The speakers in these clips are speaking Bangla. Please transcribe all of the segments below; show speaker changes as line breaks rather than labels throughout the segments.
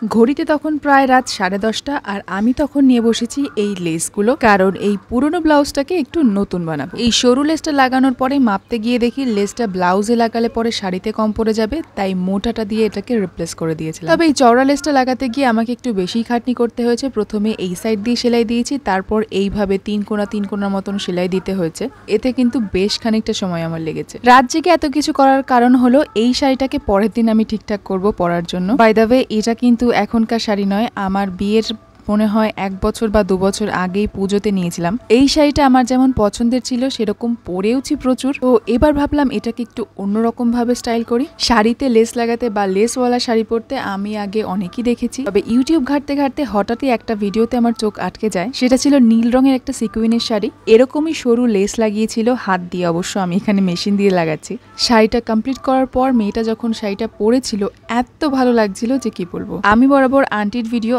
ঘড়িতে তখন প্রায় রাত 10:30 আর আমি তখন নিয়ে বসেছি এই লেসগুলো, কারণ এই পুরনো ব্লাউজটাকে একটু নতুন বানাবো। এই সরু লেসটা লাগানোর পরে মাপতে গিয়ে দেখি লেসটা ব্লাউজে লাগালে পরে শাড়িতে কম পড়ে যাবে, তাই মোটাটা দিয়ে এটাকে রিপ্লেস করে দিয়েছিলাম। তবে এই চওড়া লেসটা লাগাতে গিয়ে আমাকে একটু বেশি খাটনি করতে হয়েছে। প্রথমে এই সাইড দিয়ে সেলাই দিয়েছি, তারপর এইভাবে 3 কোণার মতন সেলাই দিতে হয়েছে। এতে কিন্তু বেশ খানিকটা সময় আমার লেগেছে। রাত জেগে এত কিছু করার কারণ হলো এই শাড়িটাকে পরের দিন আমি ঠিকঠাক করব পরার জন্য। বাই দ্য ওয়ে, এটা কিন্তু এখনকার শাড়ি নয়, আমার বিয়ের মনে হয় 1 বছর বা 2 বছর আগেই পুজোতে নিয়েছিলাম। এই শাড়িটা আমার যেমন পছন্দের ছিল সেরকম পরেওছি প্রচুর। তো এবার ভাবলাম এটাকে একটু অন্যরকম ভাবে স্টাইল করি। শাড়িতে লেস লাগাতে বা লেসওয়ালা শাড়ি পরতে আমি আগে অনেকই দেখেছি, তবে ইউটিউব ঘাটতে ঘাটতে হঠাৎই একটা ভিডিওতে আমার চোখ আটকে যায়। সেটা ছিল নীল রঙের একটা সিকুইনের শাড়ি, এরকমই সরু লেস লাগিয়েছিল হাত দিয়ে, অবশ্য আমি এখানে মেশিন দিয়ে লাগাচ্ছি। শাড়িটা কমপ্লিট করার পর মেয়েটা যখন শাড়িটা পরেছিল এত ভালো লাগছিল যে কি বলবো। আমি বরাবর আন্টির ভিডিও,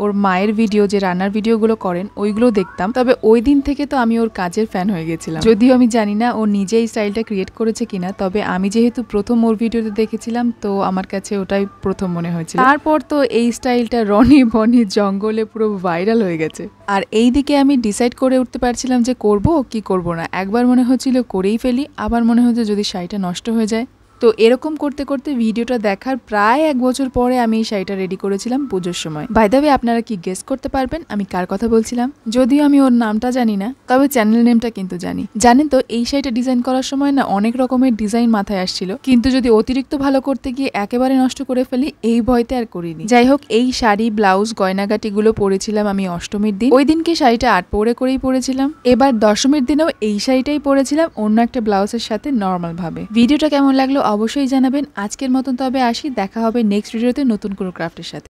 ওর মায়ের ভিডিও, যে রান্নার ভিডিওগুলো করেন ওইগুলো দেখতাম, তবে ওই দিন থেকে তো আমি ওর কাজের ফ্যান হয়ে গেছিলাম। যদিও আমি জানি না ও নিজেই স্টাইলটা ক্রিয়েট করেছে কিনা, তবে আমি যেহেতু প্রথম ওর ভিডিওতে দেখেছিলাম তো আমার কাছে ওটাই প্রথম মনে হয়েছিল। তারপর তো এই স্টাইলটা রনি বনি জঙ্গলে পুরো ভাইরাল হয়ে গেছে। আর এই দিকে আমি ডিসাইড করে উঠতে পারছিলাম যে করব কি করব না। একবার মনে হচ্ছিল করেই ফেলি, আবার মনে হচ্ছে যদি শাড়িটা নষ্ট হয়ে যায়। তো এরকম করতে করতে ভিডিওটা দেখার প্রায় 1 বছর পরে আমি এই শাড়িটা রেডি করেছিলাম পুজোর সময়। বাই দ্য ওয়ে, আপনারা কি গেস করতে পারবেন আমি কার কথা বলছিলাম? যদিও আমি ওর নামটা জানি না, তবে চ্যানেল নেমটা কিন্তু জানি। জানেন তো, এই শাড়িটা ডিজাইন করার সময় না অনেক রকমের ডিজাইন মাথায় আসছিল, কিন্তু যদি অতিরিক্ত ভালো করতে গিয়ে একেবারে নষ্ট করে ফেলি এই ভয়তে আর করিনি। যাই হোক, এই শাড়ি ব্লাউজ গয়নাগাটিগুলো পরেছিলাম আমি অষ্টমীর দিন। ওই দিনকে শাড়িটা 8 পরে করেই পরেছিলাম। এবার দশমীর দিনেও এই শাড়িটাই পরেছিলাম অন্য একটা ব্লাউজের সাথে নর্মাল ভাবে। ভিডিওটা কেমন লাগলো অবশ্যই জানাবেন। আজকের মতন তবে আসি, দেখা হবে নেক্সট ভিডিওতে নতুন কোনো ক্রাফটের সাথে।